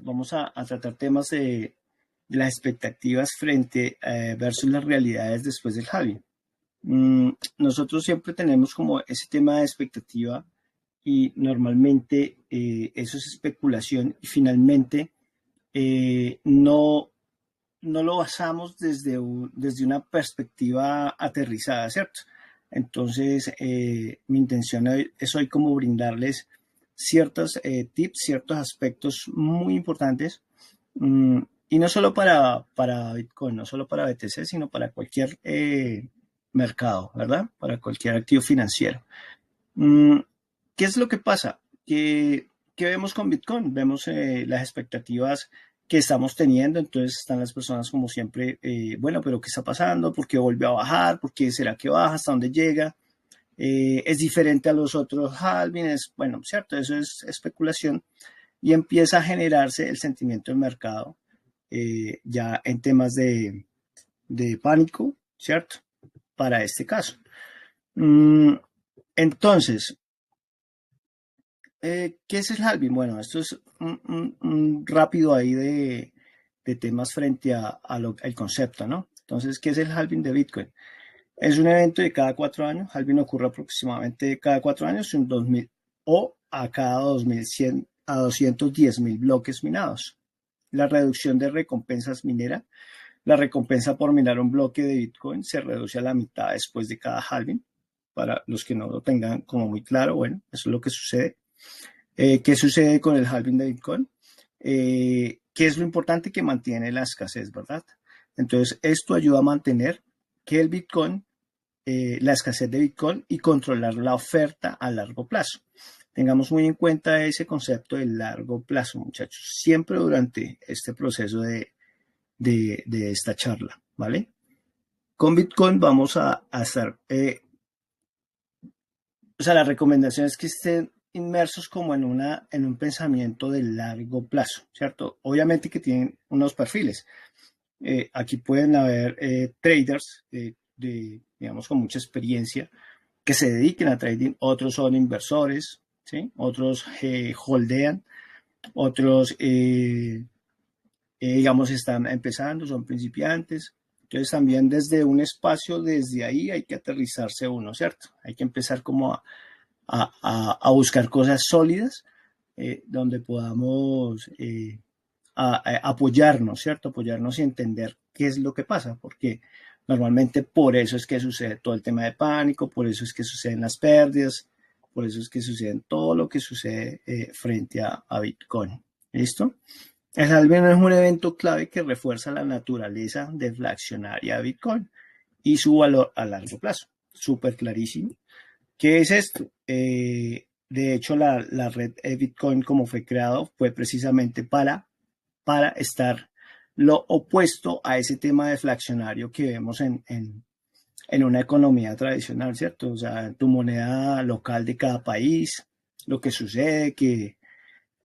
vamos a tratar temas de las expectativas frente versus las realidades después del halving. Nosotros siempre tenemos como ese tema de expectativa y normalmente eso es especulación y finalmente no lo basamos desde una perspectiva aterrizada, ¿cierto? Entonces, mi intención es hoy como brindarles ciertos tips, ciertos aspectos muy importantes, y no solo para Bitcoin, no solo para BTC, sino para cualquier mercado, ¿verdad? Para cualquier activo financiero. ¿Qué es lo que pasa? ¿Qué vemos con Bitcoin? Vemos las expectativas que estamos teniendo, entonces están las personas como siempre, bueno, pero ¿qué está pasando? ¿Por qué volvió a bajar? ¿Por qué será que baja? ¿Hasta dónde llega? ¿Es diferente a los otros halvings? Bueno, cierto, eso es especulación y empieza a generarse el sentimiento del mercado ya en temas de pánico, ¿cierto? Para este caso. Entonces, ¿qué es el halving? Bueno, esto es un rápido ahí de temas frente al concepto, ¿no? Entonces, ¿qué es el halving de Bitcoin? Es un evento de cada 4 años. Halving ocurre aproximadamente cada 4 años, un 2000 o a cada 2100 a 210.000 bloques minados. La reducción de recompensas minera. La recompensa por minar un bloque de Bitcoin se reduce a la mitad después de cada halving. Para los que no lo tengan como muy claro, bueno, eso es lo que sucede. ¿Qué sucede con el halving de Bitcoin? ¿Qué es lo importante? Que mantiene la escasez, ¿verdad? Entonces, esto ayuda a mantener que el Bitcoin, la escasez de Bitcoin y controlar la oferta a largo plazo. Tengamos muy en cuenta ese concepto de largo plazo, muchachos, siempre durante este proceso de esta charla, ¿vale? Con Bitcoin vamos a hacer, o sea, la recomendación es que estén inmersos como en un pensamiento de largo plazo, ¿cierto? Obviamente que tienen unos perfiles. Aquí pueden haber traders digamos, con mucha experiencia que se dediquen a trading, otros son inversores, ¿sí? Otros holdean, otros, digamos, están empezando, son principiantes. Entonces también desde un espacio, desde ahí hay que aterrizarse uno, ¿cierto? Hay que empezar como a buscar cosas sólidas donde podamos apoyarnos, ¿cierto? Apoyarnos y entender qué es lo que pasa, porque normalmente por eso es que sucede todo el tema de pánico, por eso es que suceden las pérdidas, por eso es que sucede todo lo que sucede frente a Bitcoin. ¿Listo? El halving es un evento clave que refuerza la naturaleza deflacionaria de Bitcoin y su valor a largo plazo. Súper clarísimo. ¿Qué es esto? De hecho, la red Bitcoin, como fue creado, fue precisamente para estar lo opuesto a ese tema deflacionario que vemos en una economía tradicional, ¿cierto? O sea, tu moneda local de cada país, lo que sucede, que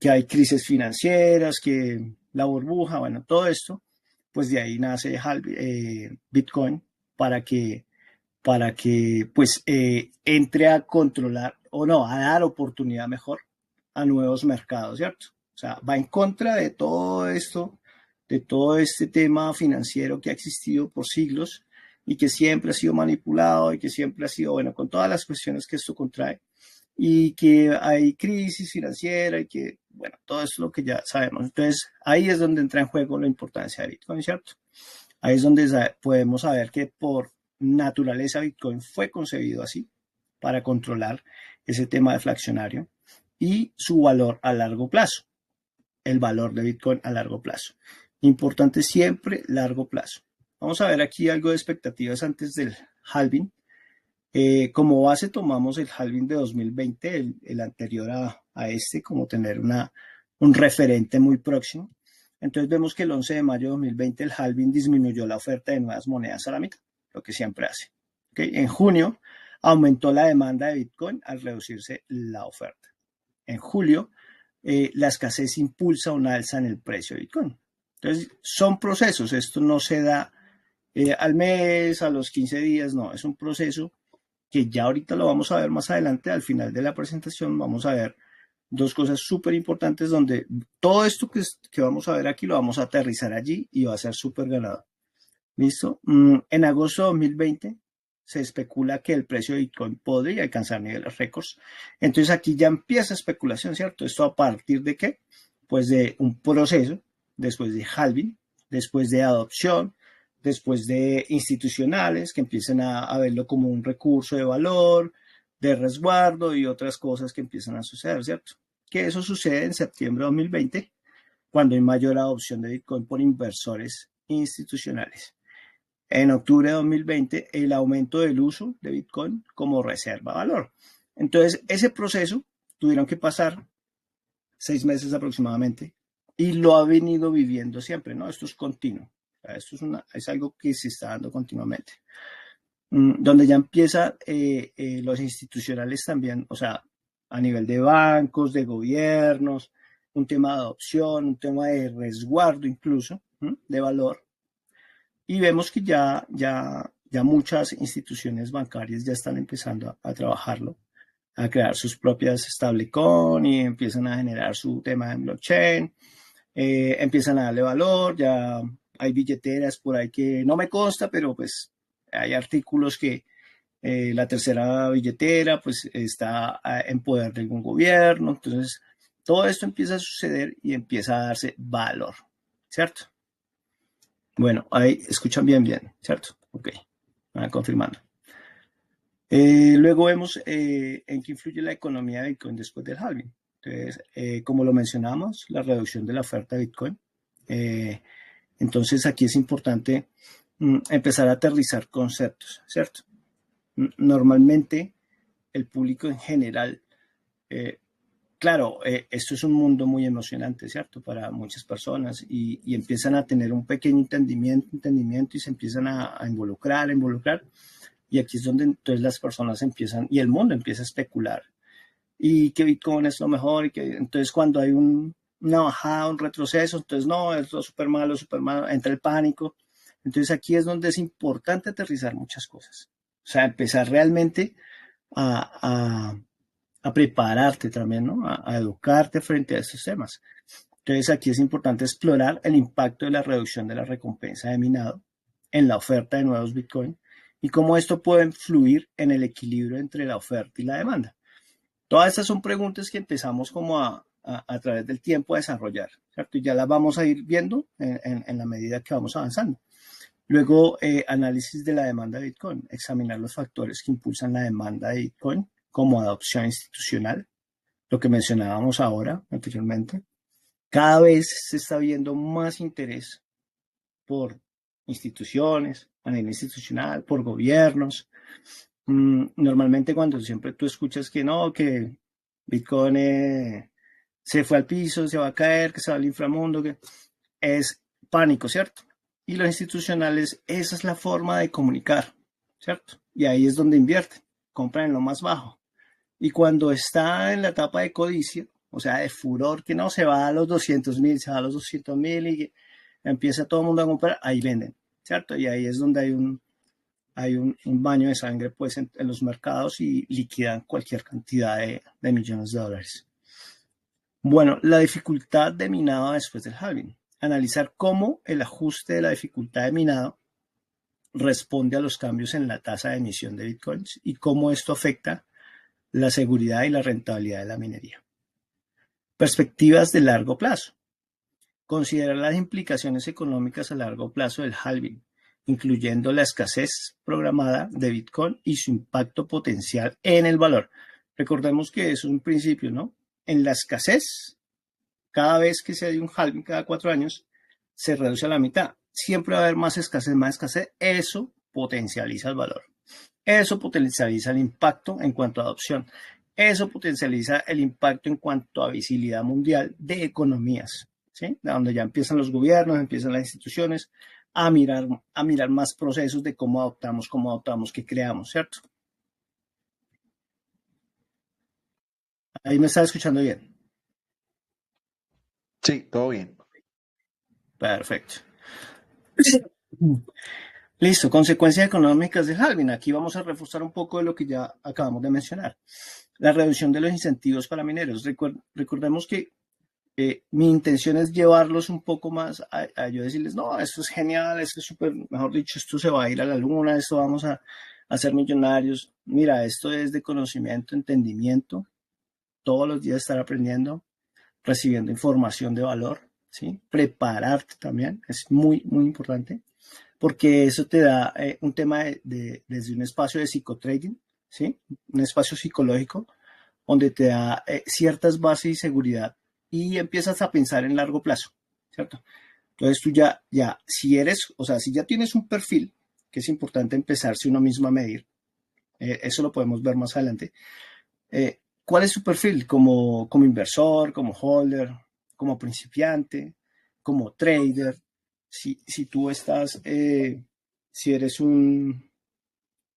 hay crisis financieras, que la burbuja, bueno, todo esto, pues de ahí nace Bitcoin para que pues entre a controlar o no, a dar oportunidad mejor a nuevos mercados, ¿cierto? O sea, va en contra de todo esto, de todo este tema financiero que ha existido por siglos y que siempre ha sido manipulado y que siempre ha sido, bueno, con todas las cuestiones que esto contrae y que hay crisis financiera y que, bueno, todo eso es lo que ya sabemos. Entonces, ahí es donde entra en juego la importancia de Bitcoin, ¿cierto? Ahí es donde podemos saber que por naturaleza Bitcoin fue concebido así, para controlar ese tema deflacionario y su valor a largo plazo, el valor de Bitcoin a largo plazo. Importante siempre largo plazo. Vamos a ver aquí algo de expectativas antes del halving. Como base tomamos el halving de 2020, el anterior a este, como tener un referente muy próximo. Entonces vemos que el 11 de mayo de 2020 el halving disminuyó la oferta de nuevas monedas a la mitad, lo que siempre hace. ¿Okay? En junio aumentó la demanda de Bitcoin al reducirse la oferta. En julio, la escasez impulsa una alza en el precio de Bitcoin. Entonces son procesos, esto no se da al mes, a los 15 días, no, es un proceso que ya ahorita lo vamos a ver más adelante, al final de la presentación vamos a ver dos cosas súper importantes donde todo esto que vamos a ver aquí lo vamos a aterrizar allí y va a ser súper ganado. ¿Listo? En agosto de 2020 se especula que el precio de Bitcoin podría alcanzar niveles récords. Entonces aquí ya empieza especulación, ¿cierto? ¿Esto a partir de qué? Pues de un proceso, después de halving, después de adopción, después de institucionales que empiezan a verlo como un recurso de valor, de resguardo y otras cosas que empiezan a suceder, ¿cierto? Que eso sucede en septiembre de 2020, cuando hay mayor adopción de Bitcoin por inversores institucionales. En octubre de 2020, el aumento del uso de Bitcoin como reserva de valor. Entonces, ese proceso tuvieron que pasar 6 meses aproximadamente y lo ha venido viviendo siempre, ¿no? Esto es continuo. Esto es algo que se está dando continuamente. Donde ya empieza los institucionales también, o sea, a nivel de bancos, de gobiernos, un tema de adopción, un tema de resguardo incluso, de valor. Y vemos que ya muchas instituciones bancarias ya están empezando a trabajarlo, a crear sus propias stablecoin y empiezan a generar su tema en blockchain, empiezan a darle valor, ya hay billeteras por ahí que no me consta, pero pues hay artículos que la tercera billetera pues está en poder de algún gobierno, entonces todo esto empieza a suceder y empieza a darse valor, ¿cierto? Bueno, ahí escuchan bien, ¿cierto? Ok, confirmando. Luego vemos en qué influye la economía de Bitcoin después del halving. Entonces, como lo mencionamos, la reducción de la oferta de Bitcoin. Entonces, aquí es importante empezar a aterrizar conceptos, ¿cierto? Normalmente, el público en general, claro, esto es un mundo muy emocionante, ¿cierto? Para muchas personas y empiezan a tener un pequeño entendimiento y se empiezan a involucrar. Y aquí es donde entonces las personas empiezan y el mundo empieza a especular. Y que Bitcoin es lo mejor. Y que entonces cuando hay una bajada, un retroceso, entonces no, es lo súper malo, entra el pánico. Entonces aquí es donde es importante aterrizar muchas cosas. O sea, empezar realmente a prepararte también, ¿no? A educarte frente a estos temas. Entonces aquí es importante explorar el impacto de la reducción de la recompensa de minado en la oferta de nuevos Bitcoin y cómo esto puede influir en el equilibrio entre la oferta y la demanda. Todas estas son preguntas que empezamos como a través del tiempo a desarrollar, ¿cierto? Y ya las vamos a ir viendo en la medida que vamos avanzando. Luego, análisis de la demanda de Bitcoin, examinar los factores que impulsan la demanda de Bitcoin como adopción institucional, lo que mencionábamos ahora anteriormente. Cada vez se está viendo más interés por instituciones, a nivel institucional, por gobiernos. Normalmente cuando siempre tú escuchas que no, que Bitcoin se fue al piso, se va a caer, que se va al inframundo, que es pánico, ¿cierto? Y los institucionales, esa es la forma de comunicar, ¿cierto? Y ahí es donde invierten, compran en lo más bajo. Y cuando está en la etapa de codicia, o sea, de furor, que no se va a los 200.000, se va a los 200.000 y empieza todo el mundo a comprar, ahí venden, ¿cierto? Y ahí es donde hay un baño de sangre pues en los mercados y liquidan cualquier cantidad de millones de dólares. Bueno, la dificultad de minado después del halving. Analizar cómo el ajuste de la dificultad de minado responde a los cambios en la tasa de emisión de bitcoins y cómo esto afecta la seguridad y la rentabilidad de la minería. Perspectivas de largo plazo. Considerar las implicaciones económicas a largo plazo del halving, incluyendo la escasez programada de Bitcoin y su impacto potencial en el valor. Recordemos que es un principio, ¿no? En la escasez, cada vez que se hay un halving cada 4 años, se reduce a la mitad. Siempre va a haber más escasez. Eso potencializa el valor. Eso potencializa el impacto en cuanto a adopción. Eso potencializa el impacto en cuanto a visibilidad mundial de economías, ¿sí? Donde ya empiezan los gobiernos, empiezan las instituciones a mirar más procesos de cómo adoptamos, qué creamos, ¿cierto? Ahí me está escuchando bien. Sí, todo bien. Perfecto. Listo, consecuencias económicas del halving. Aquí vamos a reforzar un poco de lo que ya acabamos de mencionar. La reducción de los incentivos para mineros. Recordemos que mi intención es llevarlos un poco más a yo decirles, no, esto es genial, esto es súper, mejor dicho, esto se va a ir a la luna, esto vamos a ser millonarios. Mira, esto es de conocimiento, entendimiento, todos los días estar aprendiendo, recibiendo información de valor, ¿sí? Prepararte también, es muy, muy importante, porque eso te da un tema desde un espacio de psicotrading, ¿sí? Un espacio psicológico donde te da ciertas bases y seguridad y empiezas a pensar en largo plazo, ¿cierto? Entonces tú si eres, o sea, si ya tienes un perfil, que es importante empezarse uno mismo a medir, eso lo podemos ver más adelante. ¿Cuál es su perfil como inversor, como holder, como principiante, como trader? Si tú estás, si eres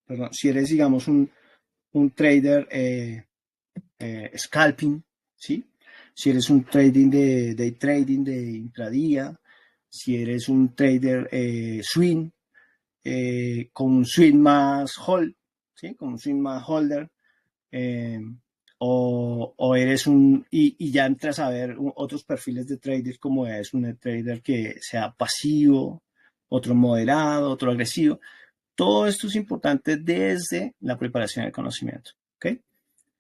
perdón, si eres, digamos, un trader scalping, ¿sí? Si eres un trading de day trading de intradía, si eres un trader swing, con un swing más hold, ¿sí? Con un swing más holder, eh, o eres y ya entras a ver otros perfiles de trader como es un trader que sea pasivo, otro moderado, otro agresivo. Todo esto es importante desde la preparación del conocimiento, ¿ok?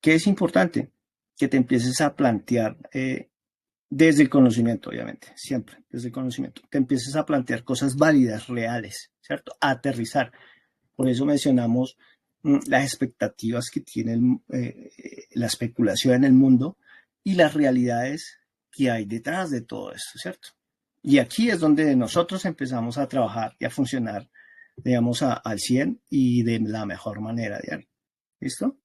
¿Qué es importante? Que te empieces a plantear desde el conocimiento, obviamente, siempre desde el conocimiento, te empieces a plantear cosas válidas, reales, ¿cierto? A aterrizar. Por eso mencionamos las expectativas que tiene la especulación en el mundo y las realidades que hay detrás de todo esto, ¿cierto? Y aquí es donde nosotros empezamos a trabajar y a funcionar, digamos, al 100 y de la mejor manera, ¿ya? ¿Listo?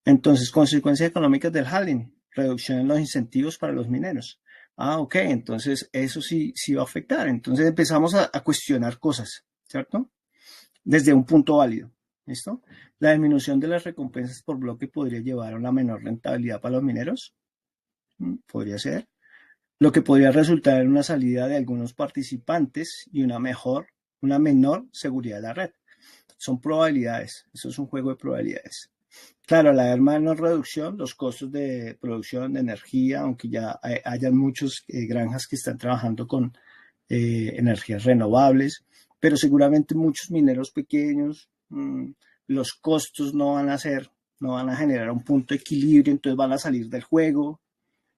Entonces, consecuencias económicas del halving, reducción en los incentivos para los mineros. Ah, ok, entonces eso sí va a afectar. Entonces empezamos a cuestionar cosas, ¿cierto? Desde un punto válido. ¿Listo? La disminución de las recompensas por bloque podría llevar a una menor rentabilidad para los mineros. Podría ser. Lo que podría resultar en una salida de algunos participantes y una menor seguridad de la red. Son probabilidades. Eso es un juego de probabilidades. Claro, al haber menor reducción, los costos de producción de energía, aunque ya hayan muchas granjas que están trabajando con energías renovables, pero seguramente muchos mineros pequeños, los costos no van a generar un punto de equilibrio, entonces van a salir del juego,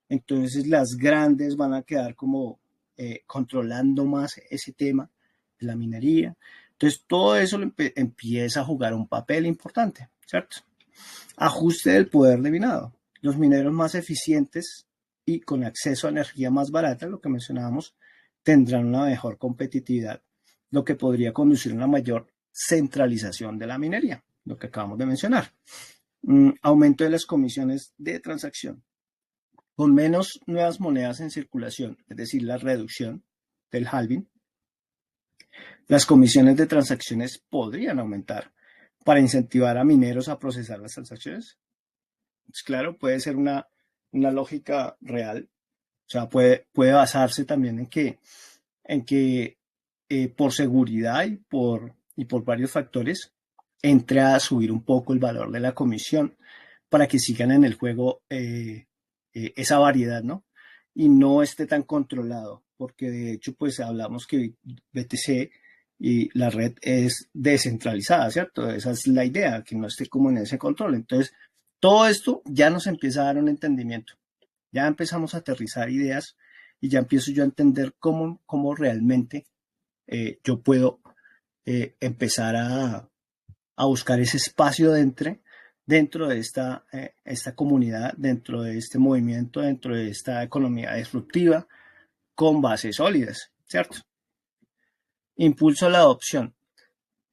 entonces las grandes van a quedar como controlando más ese tema de la minería. Entonces todo eso empieza a jugar un papel importante, ¿cierto? Ajuste del poder de minado. Los mineros más eficientes y con acceso a energía más barata, lo que mencionábamos, tendrán una mejor competitividad, lo que podría conducir a una mayor centralización de la minería, lo que acabamos de mencionar. Aumento de las comisiones de transacción. Con menos nuevas monedas en circulación, es decir, la reducción del halving, las comisiones de transacciones podrían aumentar para incentivar a mineros a procesar las transacciones. Pues claro, puede ser una lógica real. O sea, puede basarse también en que por seguridad y por varios factores entre a subir un poco el valor de la comisión para que sigan en el juego esa variedad, ¿no? Y no esté tan controlado, porque de hecho, pues hablamos que BTC y la red es descentralizada, ¿cierto? Esa es la idea, que no esté como en ese control. Entonces, todo esto ya nos empieza a dar un entendimiento. Ya empezamos a aterrizar ideas y ya empiezo yo a entender cómo realmente yo puedo empezar a buscar ese espacio dentro de esta comunidad, dentro de este movimiento, dentro de esta economía disruptiva con bases sólidas, ¿cierto? Impulso a la adopción.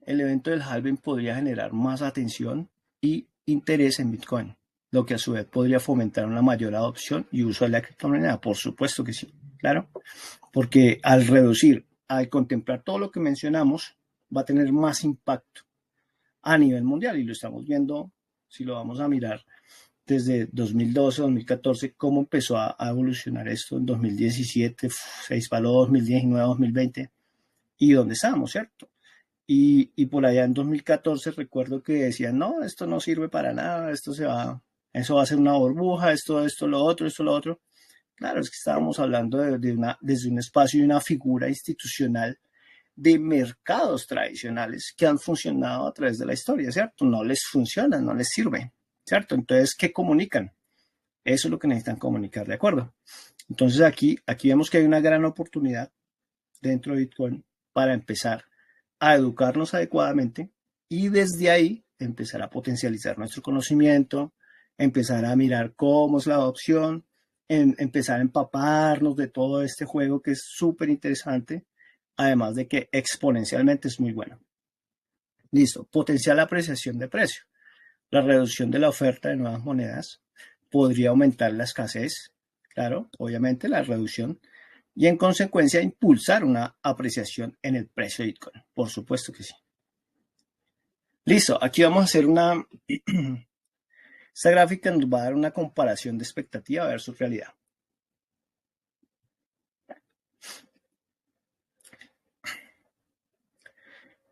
El evento del halving podría generar más atención y interés en Bitcoin, lo que a su vez podría fomentar una mayor adopción y uso de la criptomoneda. Por supuesto que sí, claro, porque al reducir, al contemplar todo lo que mencionamos, va a tener más impacto a nivel mundial y lo estamos viendo, si lo vamos a mirar desde 2012, 2014, cómo empezó a evolucionar esto en 2017, se disparó 2019, 2020 y dónde estamos, ¿cierto? Y por allá en 2014 recuerdo que decían, no, esto no sirve para nada, esto se va eso va a ser una burbuja, esto, lo otro, esto, lo otro. Claro, es que estábamos hablando desde un espacio y una figura institucional de mercados tradicionales que han funcionado a través de la historia, ¿cierto? No les funciona, no les sirve, ¿cierto? Entonces, ¿qué comunican? Eso es lo que necesitan comunicar, ¿de acuerdo? Entonces, aquí vemos que hay una gran oportunidad dentro de Bitcoin para empezar a educarnos adecuadamente y desde ahí empezar a potencializar nuestro conocimiento, empezar a mirar cómo es la adopción, empezar a empaparnos de todo este juego que es súper interesante, además de que exponencialmente es muy bueno. Listo, potencial apreciación de precio. La reducción de la oferta de nuevas monedas podría aumentar la escasez, claro, obviamente la reducción, y en consecuencia impulsar una apreciación en el precio de Bitcoin. Por supuesto que sí. Listo, aquí vamos a hacer esta gráfica nos va a dar una comparación de expectativa versus realidad.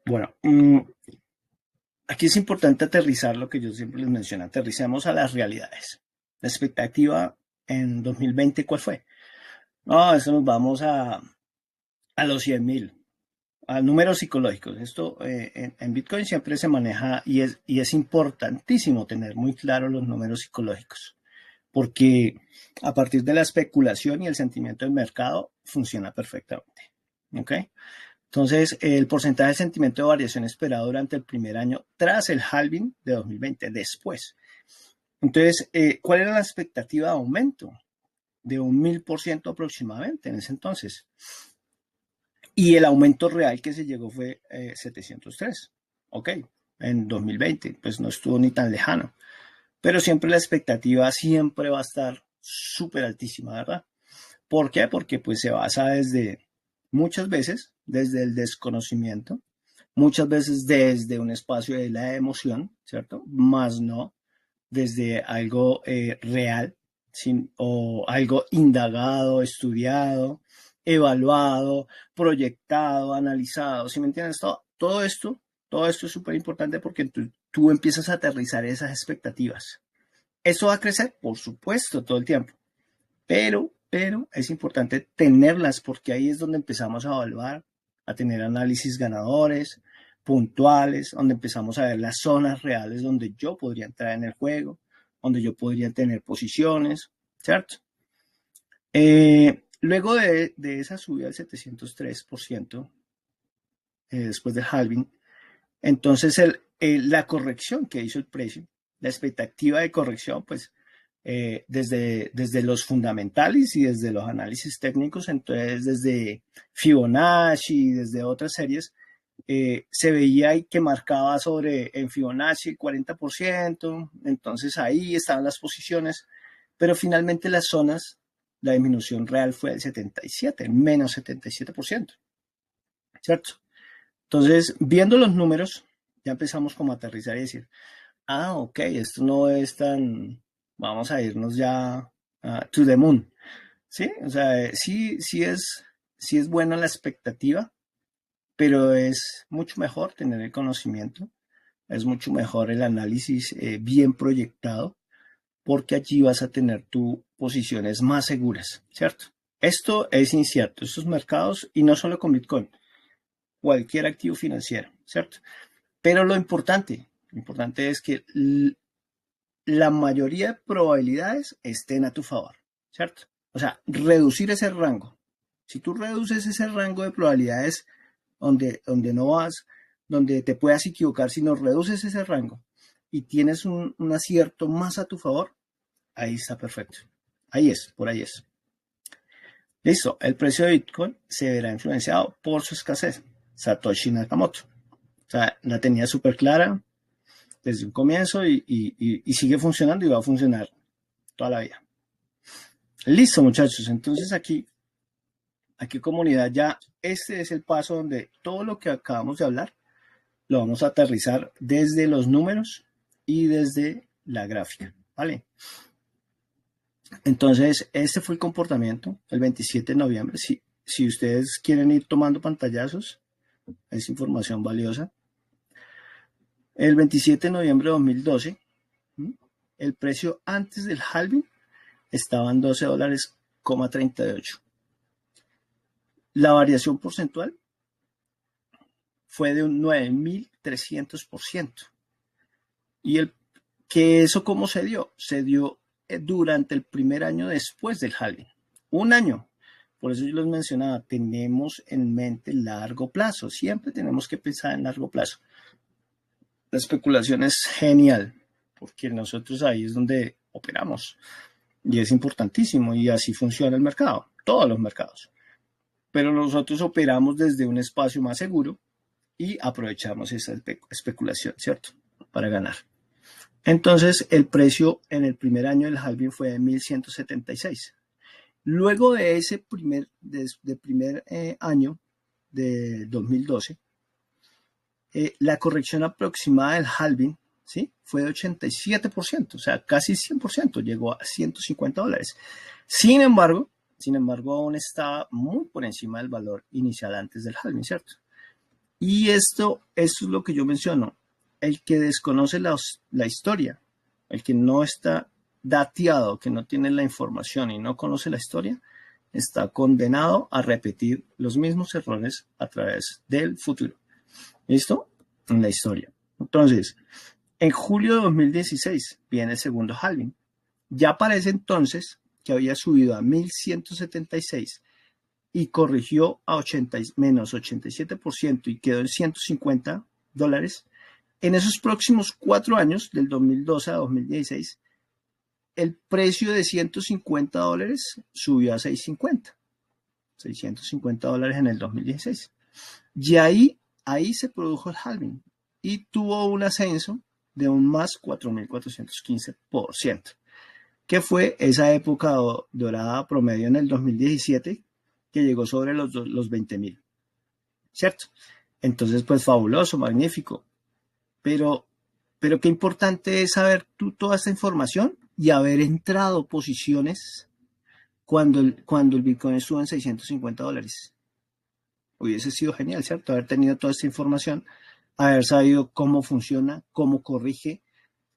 Bueno, aquí es importante aterrizar lo que yo siempre les menciono, aterricemos a las realidades. La expectativa en 2020, ¿cuál fue? No, eso nos vamos a los 100,000, a números psicológicos. Esto en Bitcoin siempre se maneja y es importantísimo tener muy claro los números psicológicos, porque a partir de la especulación y el sentimiento del mercado funciona perfectamente. ¿Ok? Entonces, el porcentaje de sentimiento de variación esperado durante el primer año tras el halving de 2020, después. Entonces, ¿cuál era la expectativa de aumento? De un 1000% aproximadamente en ese entonces. Y el aumento real que se llegó fue 703. Ok, en 2020, pues no estuvo ni tan lejano. Pero siempre la expectativa siempre va a estar súper altísima, ¿verdad? ¿Por qué? Porque pues se basa muchas veces, desde el desconocimiento, muchas veces desde un espacio de la emoción, ¿cierto? Más no desde algo real o algo indagado, estudiado, evaluado, proyectado, analizado. ¿Sí me entiendes? Todo esto es súper importante porque tú empiezas a aterrizar esas expectativas. ¿Eso va a crecer? Por supuesto, todo el tiempo. Pero es importante tenerlas porque ahí es donde empezamos a evaluar, a tener análisis ganadores, puntuales, donde empezamos a ver las zonas reales donde yo podría entrar en el juego, donde yo podría tener posiciones, ¿cierto? Luego de esa subida del 703%, después del halving, entonces la corrección que hizo el precio, la expectativa de corrección, pues desde los fundamentales y desde los análisis técnicos, entonces desde Fibonacci y desde otras series, se veía ahí que marcaba en Fibonacci 40%, entonces ahí estaban las posiciones, pero finalmente las zonas, la disminución real fue del 77, menos 77%, ¿cierto? Entonces, viendo los números, ya empezamos como a aterrizar y decir, ok, esto no es tan, vamos a irnos ya to the moon, ¿sí? O sea, sí es buena la expectativa, pero es mucho mejor tener el conocimiento, es mucho mejor el análisis bien proyectado, porque allí vas a tener tus posiciones más seguras, ¿cierto? Esto es incierto, estos mercados, y no solo con Bitcoin, cualquier activo financiero, ¿cierto? Pero lo importante es que la mayoría de probabilidades estén a tu favor, ¿cierto? O sea, reducir ese rango. Si tú reduces ese rango de probabilidades donde no vas, donde te puedas equivocar, si no reduces ese rango y tienes un acierto más a tu favor, ahí está perfecto. Ahí es, por ahí es. Listo, el precio de Bitcoin se verá influenciado por su escasez. Satoshi Nakamoto. O sea, la tenía súper clara desde un comienzo y sigue funcionando y va a funcionar toda la vida. Listo, muchachos. Entonces aquí comunidad, ya este es el paso donde todo lo que acabamos de hablar lo vamos a aterrizar desde los números y desde la gráfica, ¿vale? Entonces, este fue el comportamiento el 27 de noviembre. Si ustedes quieren ir tomando pantallazos, es información valiosa. El 27 de noviembre de 2012, el precio antes del halving estaba en $12.38. La variación porcentual fue de un 9.300%. ¿Y eso cómo se dio? Se dio durante el primer año después del halving. Un año. Por eso yo les mencionaba, tenemos en mente largo plazo. Siempre tenemos que pensar en largo plazo. La especulación es genial, porque nosotros ahí es donde operamos. Y es importantísimo, y así funciona el mercado, todos los mercados. Pero nosotros operamos desde un espacio más seguro y aprovechamos esa especulación, ¿cierto? Para ganar. Entonces, el precio en el primer año del halving fue de 1.176. Luego de ese primer año de 2012, la corrección aproximada del halving, ¿sí?, fue de 87%, o sea, casi 100%, llegó a $150. Sin embargo, aún está muy por encima del valor inicial antes del halving, ¿cierto? Y esto es lo que yo menciono. El que desconoce la historia, el que no está dateado, que no tiene la información y no conoce la historia, está condenado a repetir los mismos errores a través del futuro. ¿Listo? En la historia. Entonces, en julio de 2016 viene el segundo halving. Ya para ese entonces, que había subido a 1.176 y corrigió a menos 87% y quedó en $150, en esos próximos 4 años, del 2012 a 2016, el precio de $150 subió a $650 en el 2016. Y ahí se produjo el halving y tuvo un ascenso de un más 4.415%, que fue esa época dorada promedio en el 2017, que llegó sobre los 20.000, ¿cierto? Entonces, pues fabuloso, magnífico. Pero qué importante es saber toda esta información y haber entrado posiciones cuando el Bitcoin estuvo en $650. Hubiese sido genial, ¿cierto? Haber tenido toda esta información, haber sabido cómo funciona, cómo corrige,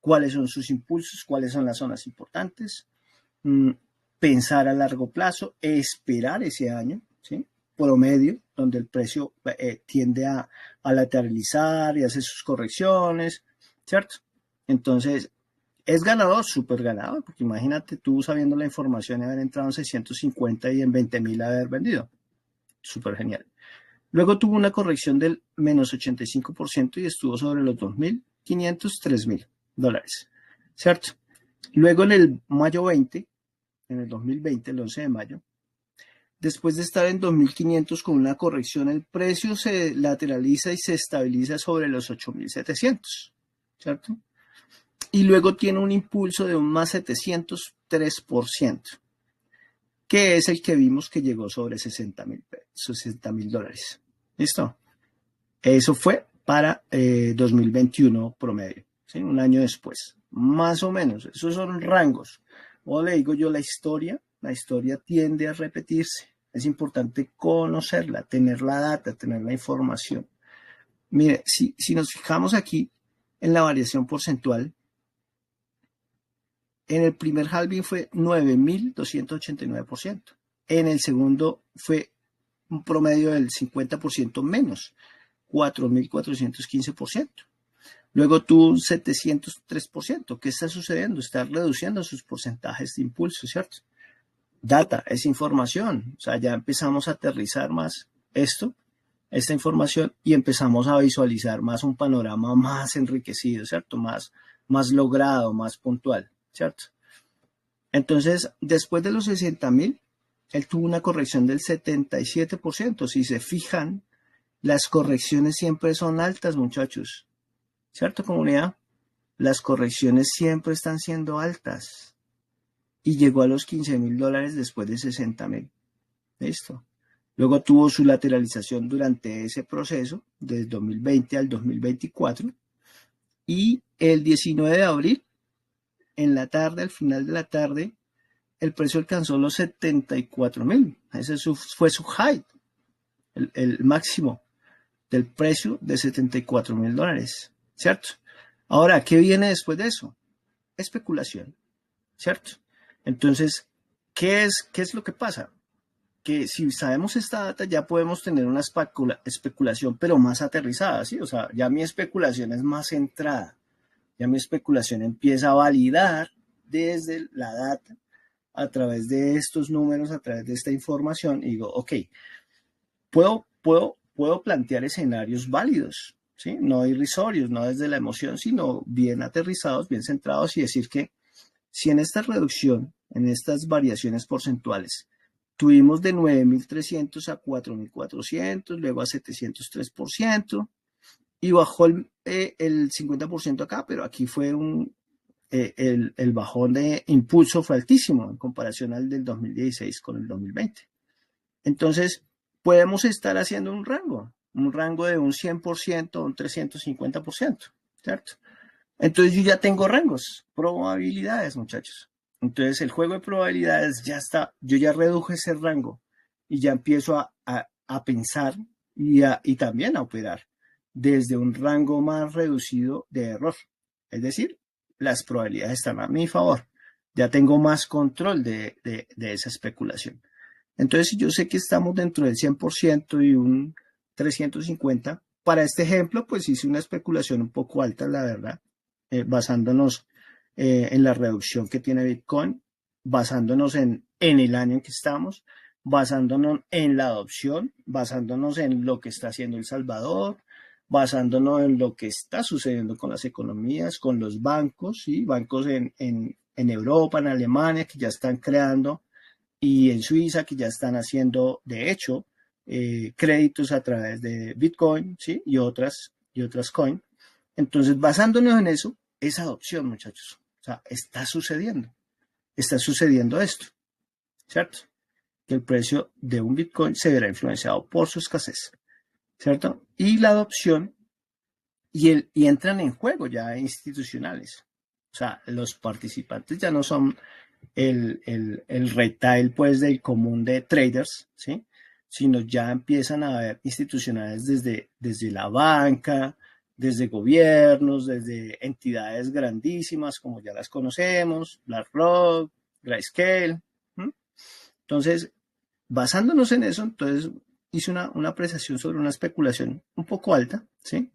cuáles son sus impulsos, cuáles son las zonas importantes, pensar a largo plazo, esperar ese año, ¿sí?, promedio, donde el precio tiende a lateralizar y hace sus correcciones, ¿cierto? Entonces, es ganador, súper ganador, porque imagínate tú sabiendo la información y haber entrado en 650 y en 20.000 haber vendido. Súper genial. Luego tuvo una corrección del menos 85% y estuvo sobre los $2.500, $3.000, ¿cierto? Luego en el mayo 20, en el 2020, el 11 de mayo, después de estar en 2.500 con una corrección, el precio se lateraliza y se estabiliza sobre los 8.700, ¿cierto? Y luego tiene un impulso de un más 703%, que es el que vimos que llegó sobre $60.000. ¿Listo? Eso fue para 2021 promedio, ¿sí?, un año después, más o menos. Esos son rangos. O le digo yo, la historia tiende a repetirse. Es importante conocerla, tener la data, tener la información. Mire, si nos fijamos aquí en la variación porcentual, en el primer halving fue 9.289%. En el segundo fue un promedio del 50% menos, 4.415%. Luego tuvo un 703%. ¿Qué está sucediendo? Está reduciendo sus porcentajes de impulso, ¿cierto? Data, es información. O sea, ya empezamos a aterrizar más esta información, y empezamos a visualizar más un panorama más enriquecido, ¿cierto? Más logrado, más puntual, ¿cierto? Entonces, después de los 60.000, él tuvo una corrección del 77%. Si se fijan, las correcciones siempre son altas, muchachos. ¿Cierto, comunidad? Las correcciones siempre están siendo altas. Y llegó a los $15.000 después de 60.000. Listo. Luego tuvo su lateralización durante ese proceso, desde 2020 al 2024. Y el 19 de abril, en la tarde, al final de la tarde, el precio alcanzó los 74.000. Ese fue su high, el máximo del precio de $74.000, ¿cierto? Ahora, ¿qué viene después de eso? especulación, ¿cierto? Entonces, ¿qué es lo que pasa? Que si sabemos esta data ya podemos tener una especulación, pero más aterrizada, ¿sí? O sea, ya mi especulación es más centrada, ya mi especulación empieza a validar desde la data a través de estos números, a través de esta información, y digo, ok, puedo plantear escenarios válidos, ¿sí? No irrisorios, no desde la emoción, sino bien aterrizados, bien centrados, y decir que si en esta reducción, en estas variaciones porcentuales, tuvimos de 9.300 a 4.400, luego a 703%, y bajó el 50% acá, pero aquí fue el bajón de impulso fue altísimo en comparación al del 2016 con el 2020. Entonces, podemos estar haciendo un rango de un 100%, un 350%, ¿cierto? Entonces yo ya tengo rangos, probabilidades, muchachos. Entonces el juego de probabilidades ya está, yo ya reduje ese rango y ya empiezo a pensar y también a operar desde un rango más reducido de error. Es decir, las probabilidades están a mi favor. Ya tengo más control de esa especulación. Entonces, si yo sé que estamos dentro del 100% y un 350, para este ejemplo, pues hice una especulación un poco alta, la verdad, basándonos en la reducción que tiene Bitcoin, basándonos en el año en que estamos, basándonos en la adopción, basándonos en lo que está haciendo El Salvador, basándonos en lo que está sucediendo con las economías, con los bancos, ¿sí? Bancos en Europa, en Alemania, que ya están creando, y en Suiza, que ya están haciendo, de hecho, créditos a través de Bitcoin, ¿sí? Y otras coin. Entonces, basándonos en eso, es adopción, muchachos. O sea, está sucediendo esto, ¿cierto? Que el precio de un Bitcoin se verá influenciado por su escasez, ¿cierto? Y la adopción, y entran en juego ya institucionales. O sea, los participantes ya no son el retail, pues, del común de traders, ¿sí? Sino ya empiezan a haber institucionales desde la banca, desde gobiernos, desde entidades grandísimas, como ya las conocemos, BlackRock, Grayscale. ¿Mm? Entonces, basándonos en eso, entonces hice una apreciación sobre una especulación un poco alta, ¿sí?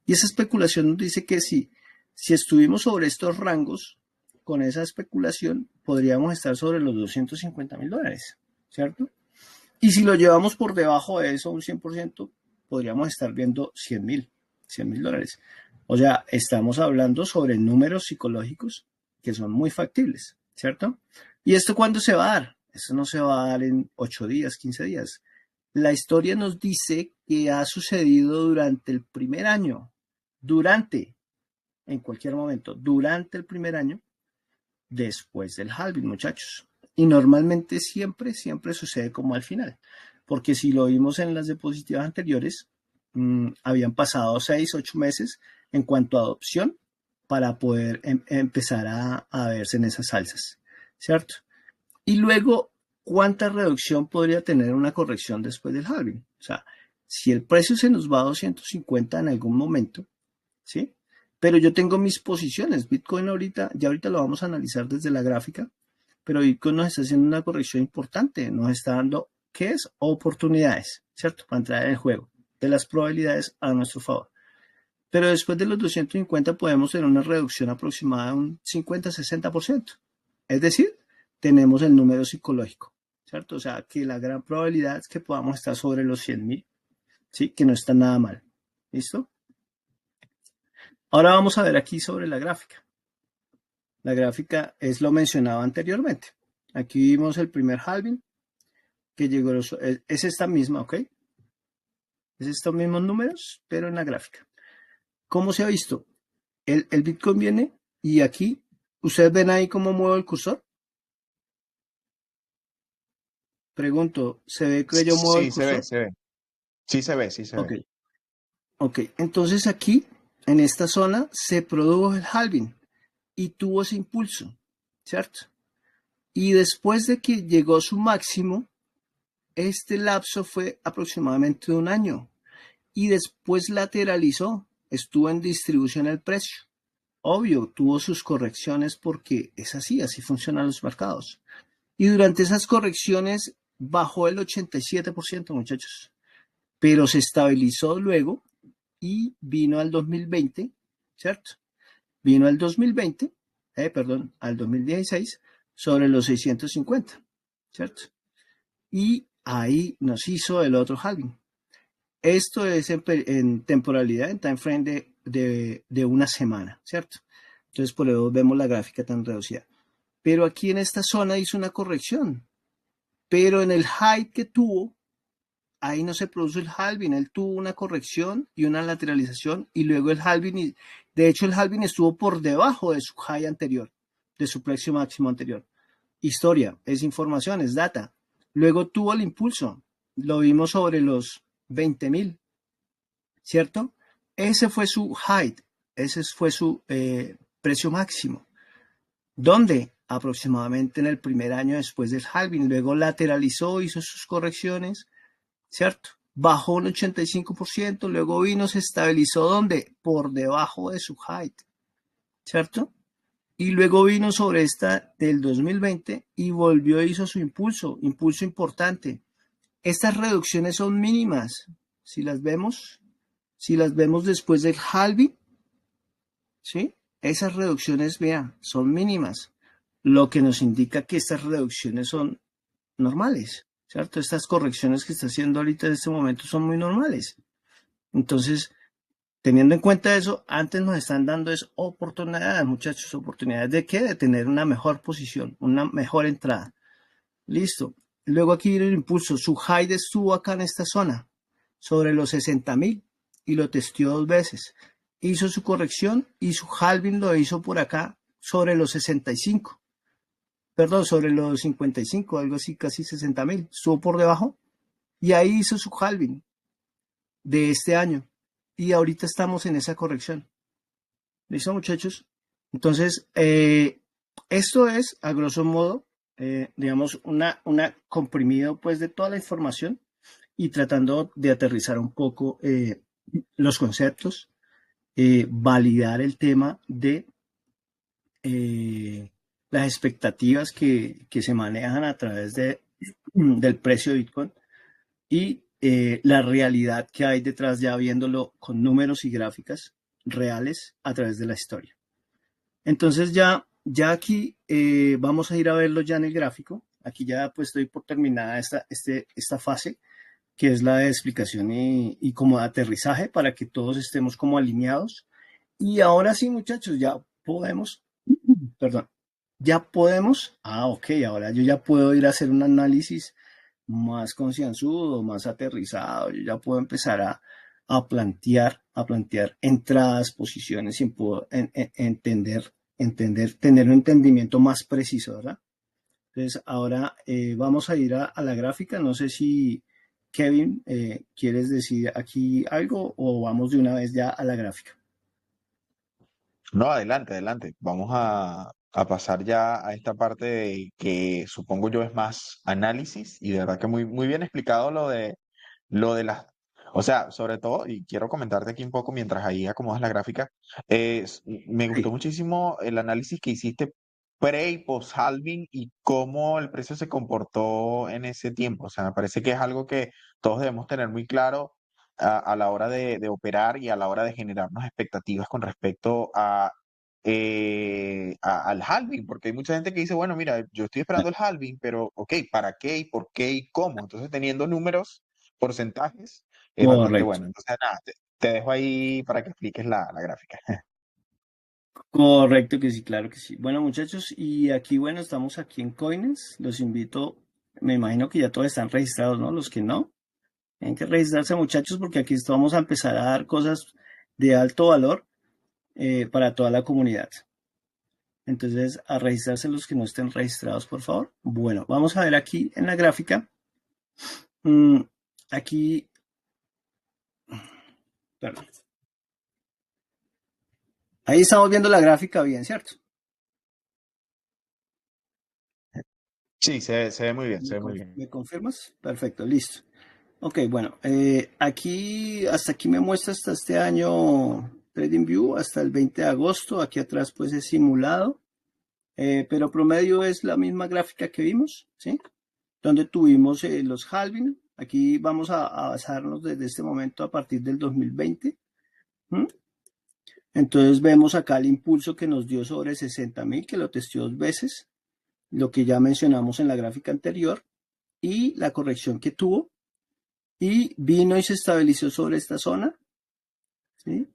Y esa especulación nos dice que si estuvimos sobre estos rangos, con esa especulación podríamos estar sobre los $250.000, ¿cierto? Y si lo llevamos por debajo de eso, un 100%, podríamos estar viendo $100.000. O sea, estamos hablando sobre números psicológicos que son muy factibles, ¿cierto? ¿Y esto cuándo se va a dar? Esto no se va a dar en 8 días, 15 días. La historia nos dice que ha sucedido durante el primer año, en cualquier momento, durante el primer año, después del halving, muchachos. Y normalmente siempre sucede como al final. Porque si lo vimos en las diapositivas anteriores, habían pasado 6, 8 meses en cuanto a adopción para poder empezar a verse en esas alzas, ¿cierto? Y luego, ¿cuánta reducción podría tener una corrección después del halving? O sea, si el precio se nos va a 250 en algún momento, ¿sí? Pero yo tengo mis posiciones. Bitcoin ya ahorita lo vamos a analizar desde la gráfica, pero Bitcoin nos está haciendo una corrección importante, nos está dando, ¿qué es? Oportunidades, ¿cierto? Para entrar en el juego, de las probabilidades a nuestro favor. Pero después de los 250 podemos tener una reducción aproximada de un 50-60%. Es decir, tenemos el número psicológico, ¿cierto? O sea, que la gran probabilidad es que podamos estar sobre los 100.000, ¿sí? Que no está nada mal. ¿Listo? Ahora vamos a ver aquí sobre la gráfica. La gráfica es lo mencionado anteriormente. Aquí vimos el primer halving, que llegó, es esta misma, ¿ok? Es estos mismos números, pero en la gráfica. ¿Cómo se ha visto? El Bitcoin viene y aquí, ¿ustedes ven ahí cómo muevo el cursor? Pregunto, ¿se ve que yo muevo el Sí, se ve, cursor? se ve. Sí se ve, sí se Ok, ve. ok. Entonces aquí, en esta zona, se produjo el halving y tuvo ese impulso, ¿cierto? Y después de que llegó su máximo, este lapso fue aproximadamente de un año y después lateralizó, estuvo en distribución el precio, obvio, tuvo sus correcciones porque es así, así funcionan los mercados. Y durante esas correcciones bajó el 87%, muchachos, pero se estabilizó luego y vino al 2020, ¿cierto? Vino al 2020, perdón, al 2016 sobre los 650, ¿cierto? Y ahí nos hizo el otro halving. Esto es en temporalidad, en time frame de una semana, ¿cierto? Entonces por eso vemos la gráfica tan reducida. Pero aquí en esta zona hizo una corrección. Pero en el high que tuvo, ahí no se produjo el halving. Él tuvo una corrección y una lateralización y luego el halving. De hecho, el halving estuvo por debajo de su high anterior, de su precio máximo anterior. Historia, es información, es data. Luego tuvo el impulso. Lo vimos sobre los 20.000, ¿cierto? Ese fue su high, ese fue su precio máximo. ¿Dónde? Aproximadamente en el primer año después del halving. Luego lateralizó, hizo sus correcciones, ¿cierto? Bajó un 85%, luego vino, se estabilizó ¿dónde? Por debajo de su height, ¿cierto? Y luego vino sobre esta del 2020 y volvió, hizo su impulso importante. Estas reducciones son mínimas, si las vemos después del halving, ¿sí? Esas reducciones, vean, son mínimas, lo que nos indica que estas reducciones son normales, ¿cierto? Estas correcciones que está haciendo ahorita en este momento son muy normales. Entonces, teniendo en cuenta eso, antes nos están dando es oportunidades, muchachos, oportunidades de qué? De tener una mejor posición, una mejor entrada. Listo. Luego aquí viene el impulso. Su high estuvo acá en esta zona, sobre los 60.000 y lo testeó 2 veces. Hizo su corrección y su halving lo hizo por acá sobre los 65. Perdón, sobre los 55, algo así, casi 60.000. Estuvo por debajo y ahí hizo su halving de este año. Y ahorita estamos en esa corrección. ¿Listo, muchachos? Entonces, esto es, a grosso modo, digamos, una comprimido pues de toda la información y tratando de aterrizar un poco los conceptos, validar el tema de las expectativas que se manejan a través del precio de Bitcoin y la realidad que hay detrás, ya viéndolo con números y gráficas reales a través de la historia. Entonces ya aquí vamos a ir a verlo ya en el gráfico. Aquí ya pues estoy por terminada esta fase, que es la de explicación y como de aterrizaje para que todos estemos como alineados. Y ahora sí, muchachos, ya podemos, perdón, ya podemos, ok, ahora yo ya puedo ir a hacer un análisis más concienzudo, más aterrizado. Yo ya puedo empezar a plantear entradas, posiciones y puedo entender, tener un entendimiento más preciso, ¿verdad? Entonces, ahora vamos a ir a la gráfica. No sé si, Kevin, ¿quieres decir aquí algo o vamos de una vez ya a la gráfica? No, adelante, adelante. Vamos a pasar ya a esta parte que supongo yo es más análisis y de verdad que muy, muy bien explicado lo de las, o sea, sobre todo, y quiero comentarte aquí un poco mientras ahí acomodas la gráfica, me gustó Sí. muchísimo el análisis que hiciste pre y post halving y cómo el precio se comportó en ese tiempo. O sea, me parece que es algo que todos debemos tener muy claro a la hora de operar y a la hora de generarnos expectativas con respecto al halving, porque hay mucha gente que dice, bueno, mira, yo estoy esperando el halving, pero, ok, ¿para qué y por qué y cómo? Entonces, teniendo números, porcentajes, es bastante Correcto. bueno. Entonces, nada, te dejo ahí para que expliques la gráfica. Correcto que sí, claro que sí. Bueno, muchachos, y aquí, bueno, estamos aquí en Coines. Los invito, me imagino que ya todos están registrados, ¿no? Los que no, tienen que registrarse, muchachos, porque aquí vamos a empezar a dar cosas de alto valor para toda la comunidad. Entonces, a registrarse los que no estén registrados, por favor. Bueno, vamos a ver aquí en la gráfica. Aquí, perdón. Ahí estamos viendo la gráfica bien, ¿cierto? Sí, se ve muy bien, se ve muy bien. ¿Me confirmas? Perfecto, listo. Ok, bueno, aquí, hasta aquí me muestra hasta este año TradingView hasta el 20 de agosto. Aquí atrás pues es simulado, pero promedio es la misma gráfica que vimos, ¿sí? Donde tuvimos los halving. Aquí vamos a basarnos desde este momento a partir del 2020. Entonces vemos acá el impulso que nos dio sobre 60.000, que lo testeó 2 veces, lo que ya mencionamos en la gráfica anterior, y la corrección que tuvo, y vino y se estabilizó sobre esta zona, ¿sí?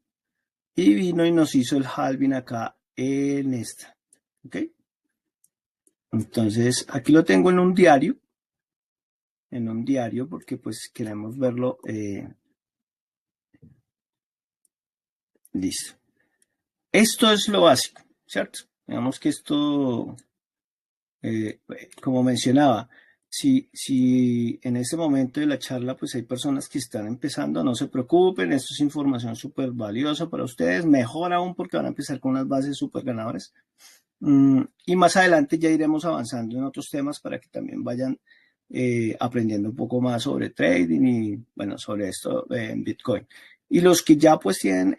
Y vino y nos hizo el halving acá en esta, ¿ok? Entonces aquí lo tengo en un diario, porque pues queremos verlo, listo. Esto es lo básico, ¿cierto? Digamos que esto, como mencionaba, si en este momento de la charla pues hay personas que están empezando, no se preocupen, esto es información súper valiosa para ustedes, mejor aún porque van a empezar con unas bases súper ganadoras. Y más adelante ya iremos avanzando en otros temas para que también vayan aprendiendo un poco más sobre trading y bueno, sobre esto en Bitcoin. Y los que ya pues tienen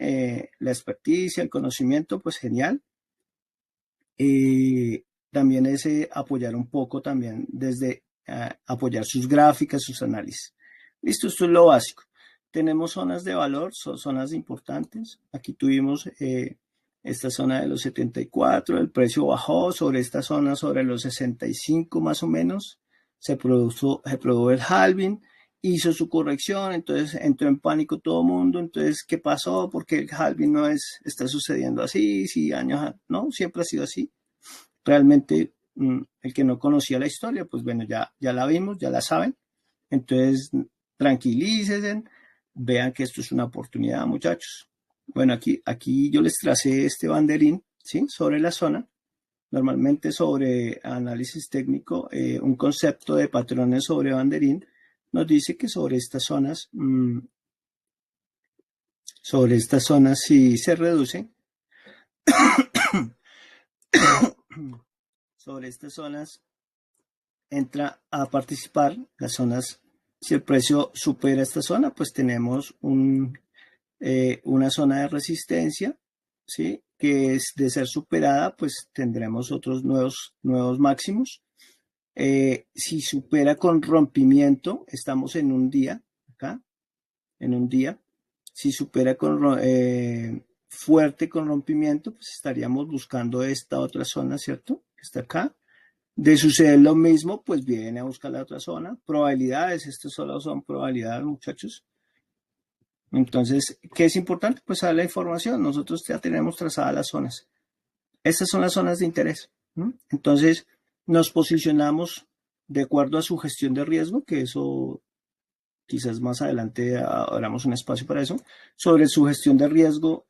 la experticia, el conocimiento, pues genial. También es apoyar un poco también desde apoyar sus gráficas, sus análisis. Listo, esto es lo básico. Tenemos zonas de valor, zonas importantes. Aquí tuvimos esta zona de los 74, el precio bajó sobre esta zona, sobre los 65 más o menos. Se produjo el halving, hizo su corrección, entonces entró en pánico todo el mundo. Entonces, ¿qué pasó? Porque el halving no está sucediendo así, sí, años, no, siempre ha sido así. Realmente, el que no conocía la historia, pues bueno, ya la vimos, ya la saben. Entonces, tranquilícense, vean que esto es una oportunidad, muchachos. Bueno, aquí yo les tracé este banderín, ¿sí? Sobre la zona. Normalmente sobre análisis técnico, un concepto de patrones sobre banderín nos dice que sobre estas zonas si se reducen, sobre estas zonas entra a participar las zonas. Si el precio supera esta zona, pues tenemos una zona de resistencia, ¿sí? Que es de ser superada, pues tendremos otros nuevos máximos. Si supera con rompimiento, estamos en un día, acá, en un día. Si supera fuerte con rompimiento, pues estaríamos buscando esta otra zona, ¿cierto? Que está acá. De suceder lo mismo, pues viene a buscar la otra zona. Probabilidades, estas solo son probabilidades, muchachos. Entonces, ¿qué es importante? Pues saber la información. Nosotros ya tenemos trazadas las zonas. Estas son las zonas de interés. Entonces, nos posicionamos de acuerdo a su gestión de riesgo, que eso quizás más adelante abramos un espacio para eso. Sobre su gestión de riesgo,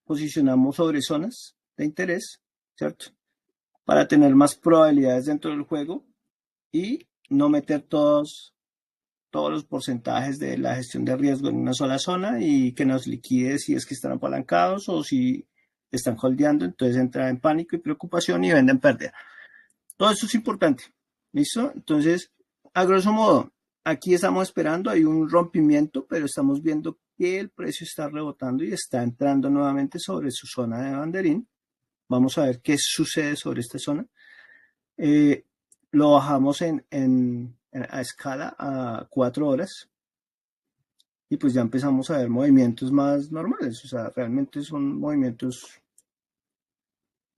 posicionamos sobre zonas de interés, ¿cierto? Para tener más probabilidades dentro del juego y no meter todos los porcentajes de la gestión de riesgo en una sola zona y que nos liquide si es que están apalancados o si están holdeando, entonces entra en pánico y preocupación y venden pérdida. Todo eso es importante, ¿listo? Entonces, a grosso modo, aquí estamos esperando, hay un rompimiento, pero estamos viendo que el precio está rebotando y está entrando nuevamente sobre su zona de banderín. Vamos a ver qué sucede sobre esta zona. Lo bajamos a escala a 4 horas y pues ya empezamos a ver movimientos más normales, o sea, realmente son movimientos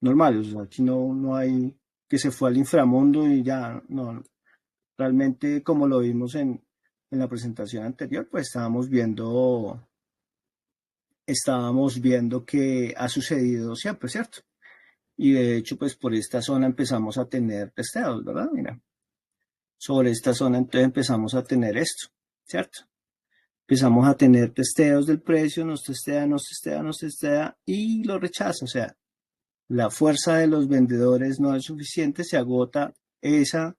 normales, o sea, aquí no hay que se fue al inframundo y ya, no, realmente como lo vimos en la presentación anterior, pues estábamos viendo que ha sucedido siempre, ¿cierto? Y de hecho, pues por esta zona empezamos a tener testeos, ¿verdad? Mira, sobre esta zona entonces empezamos a tener esto, ¿cierto? Empezamos a tener testeos del precio, nos testea y lo rechaza. O sea, la fuerza de los vendedores no es suficiente, se agota esa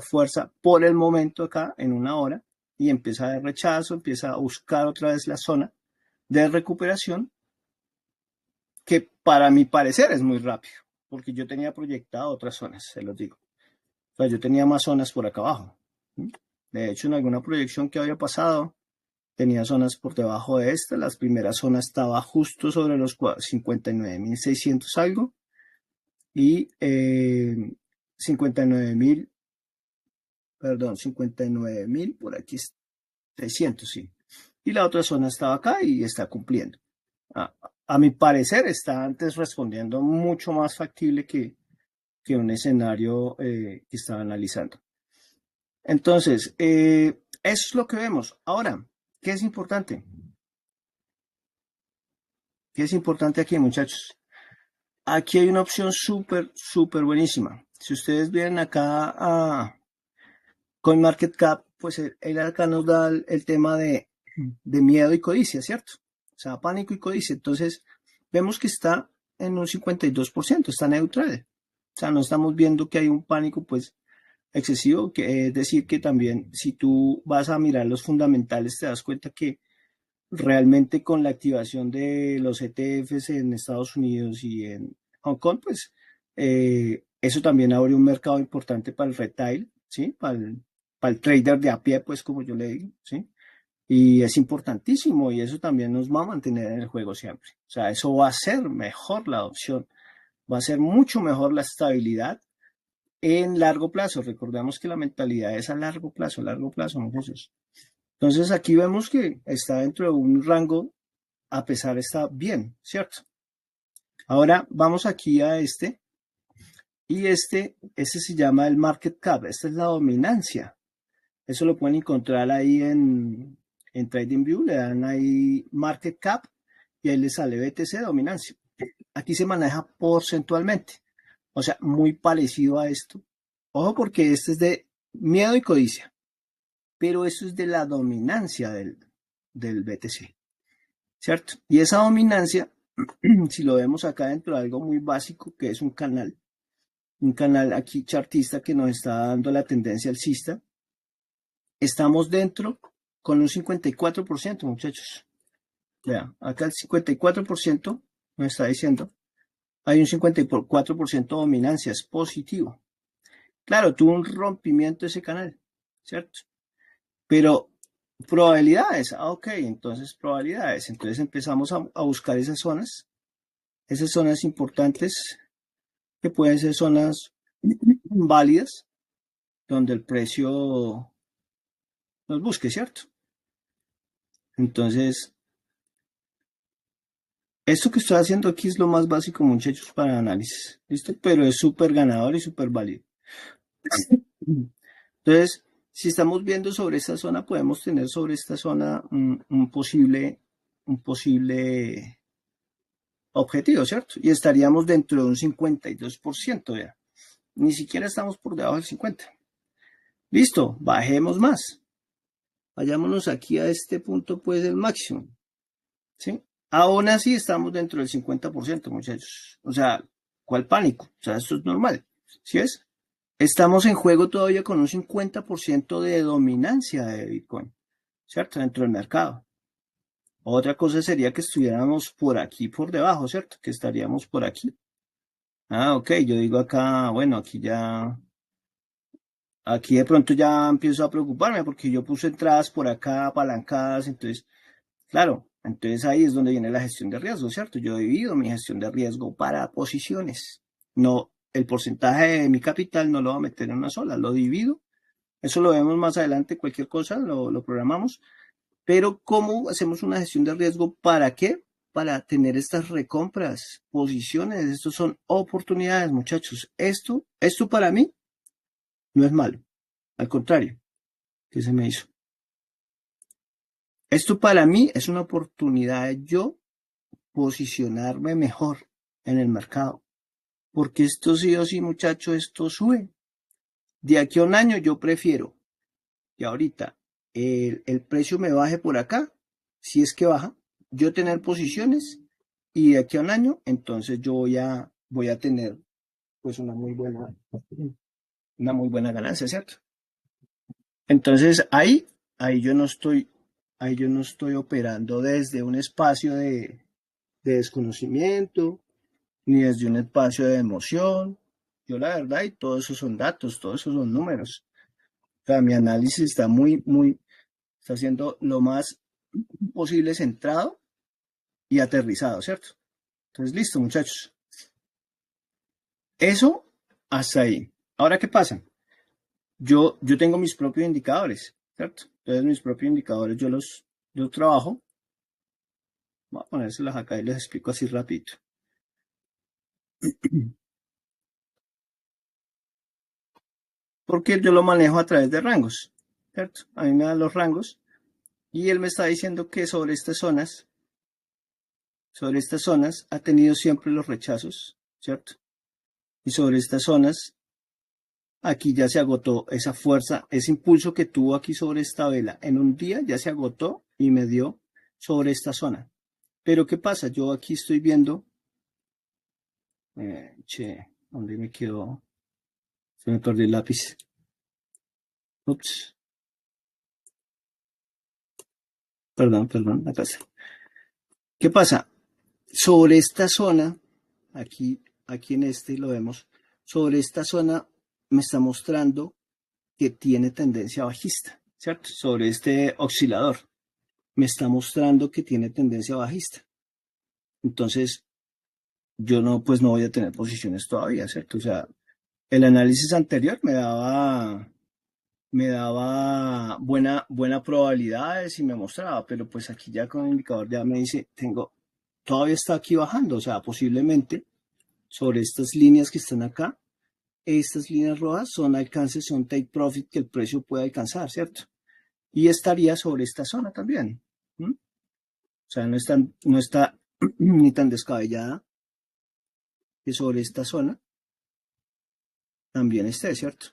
fuerza por el momento acá en una hora y empieza a dar rechazo, empieza a buscar otra vez la zona de recuperación, que para mi parecer es muy rápido, porque yo tenía proyectado otras zonas, se los digo. O sea, yo tenía más zonas por acá abajo. De hecho, en alguna proyección que había pasado, tenía zonas por debajo de esta. La primera zona estaba justo sobre los 59.600 algo y 59.000, perdón, 59.000 por aquí 600, sí. Y la otra zona estaba acá y está cumpliendo. A mi parecer está antes respondiendo mucho más factible que un escenario que estaba analizando. Entonces, eso es lo que vemos. Ahora, ¿qué es importante? ¿Qué es importante aquí, muchachos? Aquí hay una opción súper, súper buenísima. Si ustedes vienen acá a CoinMarketCap, pues él acá nos da el tema de miedo y codicia, ¿cierto? O sea, pánico y codicia. Entonces, vemos que está en un 52%, está neutral. O sea, no estamos viendo que hay un pánico, pues, excesivo, que es decir, que también si tú vas a mirar los fundamentales, te das cuenta que realmente con la activación de los ETFs en Estados Unidos y en Hong Kong, pues eso también abre un mercado importante para el retail, ¿sí? Para el trader de a pie, pues como yo le digo, ¿sí? Y es importantísimo y eso también nos va a mantener en el juego siempre. O sea, eso va a ser mejor la adopción, va a ser mucho mejor la estabilidad en largo plazo. Recordemos que la mentalidad es a largo plazo, muchachos. Entonces aquí vemos que está dentro de un rango, a pesar está bien, ¿cierto? Ahora vamos aquí a este, y este se llama el market cap, esta es la dominancia. Eso lo pueden encontrar ahí en TradingView, le dan ahí market cap y ahí le sale BTC dominancia. Aquí se maneja porcentualmente, o sea, muy parecido a esto. Ojo porque este es de miedo y codicia, pero eso es de la dominancia del BTC, ¿cierto? Y esa dominancia, si lo vemos acá dentro de algo muy básico, que es un canal aquí chartista que nos está dando la tendencia alcista, estamos dentro con un 54%, muchachos. Vean, acá el 54% nos está diciendo, hay un 54% de dominancia, es positivo. Claro, tuvo un rompimiento ese canal, ¿cierto? Pero probabilidades, ok, entonces probabilidades. Entonces empezamos a buscar esas zonas importantes que pueden ser zonas válidas donde el precio nos busque, ¿cierto? Entonces, esto que estoy haciendo aquí es lo más básico, muchachos, para análisis, ¿listo? Pero es súper ganador y súper válido. Entonces, si estamos viendo sobre esta zona, podemos tener sobre esta zona un posible objetivo, ¿cierto? Y estaríamos dentro de un 52%, ya. Ni siquiera estamos por debajo del 50%. Listo, bajemos más. Vayámonos aquí a este punto, pues, el máximo, ¿sí? Aún así estamos dentro del 50%, muchachos. O sea, ¿cuál pánico? O sea, esto es normal, ¿sí es? Estamos en juego todavía con un 50% de dominancia de Bitcoin, ¿cierto? Dentro del mercado. Otra cosa sería que estuviéramos por aquí, por debajo, ¿cierto? Que estaríamos por aquí. Ah, ok, yo digo acá, bueno, aquí de pronto ya empiezo a preocuparme porque yo puse entradas por acá apalancadas, entonces, claro, entonces ahí es donde viene la gestión de riesgo, ¿cierto? Yo divido mi gestión de riesgo para posiciones. No, el porcentaje de mi capital no lo voy a meter en una sola, lo divido. Eso lo vemos más adelante, cualquier cosa, lo programamos. Pero ¿cómo hacemos una gestión de riesgo? ¿Para qué? Para tener estas recompras, posiciones. Estos son oportunidades, muchachos. Esto para mí no es malo. Al contrario, ¿qué se me hizo? Esto para mí es una oportunidad de yo posicionarme mejor en el mercado. Porque esto sí o sí, muchachos, esto sube. De aquí a un año yo prefiero que ahorita el precio me baje por acá, si es que baja, yo tener posiciones y de aquí a un año, entonces yo voy a tener pues una muy buena ganancia, ¿cierto? Entonces ahí yo no estoy, ahí yo no estoy operando desde un espacio de desconocimiento, ni desde un espacio de emoción. Yo la verdad, y todos esos son datos, todos esos son números. O sea, mi análisis está está siendo lo más posible centrado y aterrizado, ¿cierto? Entonces, listo, muchachos. Eso hasta ahí. Ahora, ¿qué pasa? Yo tengo mis propios indicadores, ¿cierto? Entonces, mis propios indicadores yo los trabajo. Voy a ponérselas acá y les explico así rapidito. Porque yo lo manejo a través de rangos, ¿cierto? A mí me dan los rangos y él me está diciendo que sobre estas zonas ha tenido siempre los rechazos, ¿cierto? Y sobre estas zonas, aquí ya se agotó esa fuerza, ese impulso que tuvo aquí sobre esta vela en un día ya se agotó y me dio sobre esta zona. Pero ¿qué pasa? Yo aquí estoy viendo, ¿dónde me quedó? Se me perdió el lápiz. Ups. Perdón, acá está. ¿Qué pasa? Sobre esta zona, aquí en este lo vemos, sobre esta zona me está mostrando que tiene tendencia bajista, ¿cierto? Sobre este oscilador me está mostrando que tiene tendencia bajista. Entonces, yo no voy a tener posiciones todavía, ¿cierto? O sea, el análisis anterior me daba buena probabilidades y me mostraba, pero pues aquí ya con el indicador ya me dice, todavía está aquí bajando, o sea, posiblemente sobre estas líneas que están acá, estas líneas rojas son alcances, son take profit que el precio puede alcanzar, ¿cierto? Y estaría sobre esta zona también. ¿Mm? O sea, no está ni tan descabellada que sobre esta zona también esté, ¿cierto?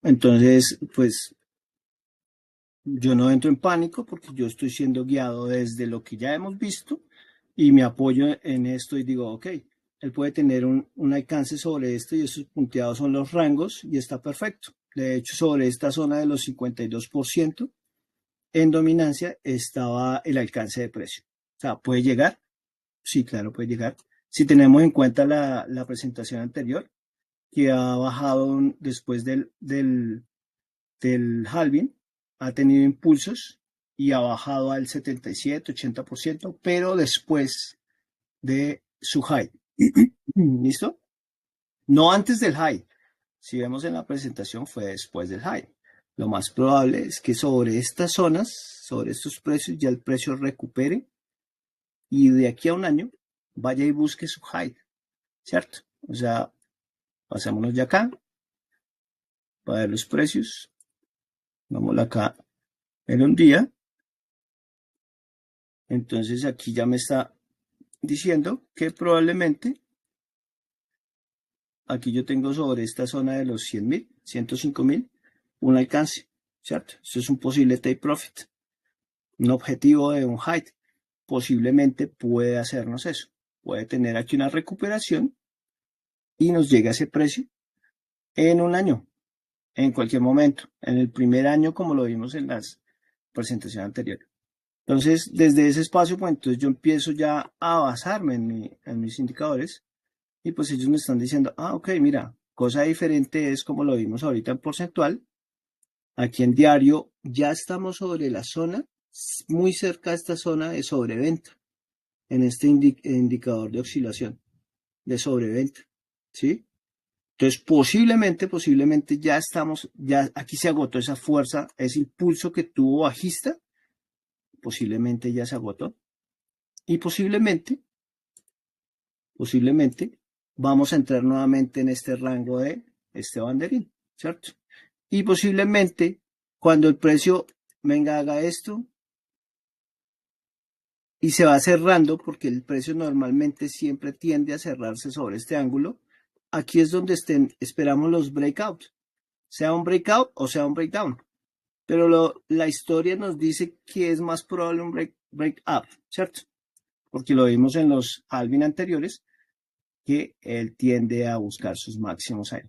Entonces, pues yo no entro en pánico porque yo estoy siendo guiado desde lo que ya hemos visto y me apoyo en esto y digo, ok, él puede tener un alcance sobre esto y esos punteados son los rangos y está perfecto. De hecho, sobre esta zona de los 52% en dominancia estaba el alcance de precio. O sea, ¿puede llegar? Sí, claro, puede llegar. Si tenemos en cuenta la presentación anterior, que ha bajado después del halving, ha tenido impulsos y ha bajado al 77-80%, pero después de su high. ¿Listo? No antes del high. Si vemos en la presentación, fue después del high. Lo más probable es que sobre estas zonas, sobre estos precios, ya el precio recupere y de aquí a un año vaya y busque su high, ¿cierto? O sea, pasémonos ya acá para ver los precios. Vamos acá en un día. Entonces aquí ya me está diciendo que probablemente aquí yo tengo sobre esta zona de los 100.000, 105.000, un alcance, ¿cierto? Esto es un posible take profit, un objetivo de un height. Posiblemente puede hacernos eso. Puede tener aquí una recuperación y nos llega a ese precio en un año, en cualquier momento, en el primer año como lo vimos en las presentaciones anteriores. Entonces, desde ese espacio, pues entonces yo empiezo ya a basarme en mis indicadores y pues ellos me están diciendo, ok, mira, cosa diferente es como lo vimos ahorita en porcentual. Aquí en diario ya estamos sobre la zona, muy cerca de esta zona de sobreventa, en este indicador de oscilación, de sobreventa, ¿sí? Entonces, posiblemente ya estamos, ya aquí se agotó esa fuerza, ese impulso que tuvo bajista, posiblemente ya se agotó. Y posiblemente vamos a entrar nuevamente en este rango de este banderín, ¿cierto? Y posiblemente cuando el precio venga haga esto y se va cerrando, porque el precio normalmente siempre tiende a cerrarse sobre este ángulo, aquí es donde esperamos los breakouts, sea un breakout o sea un breakdown. Pero la historia nos dice que es más probable un break up, ¿cierto? Porque lo vimos en los halving anteriores, que él tiende a buscar sus máximos ahí.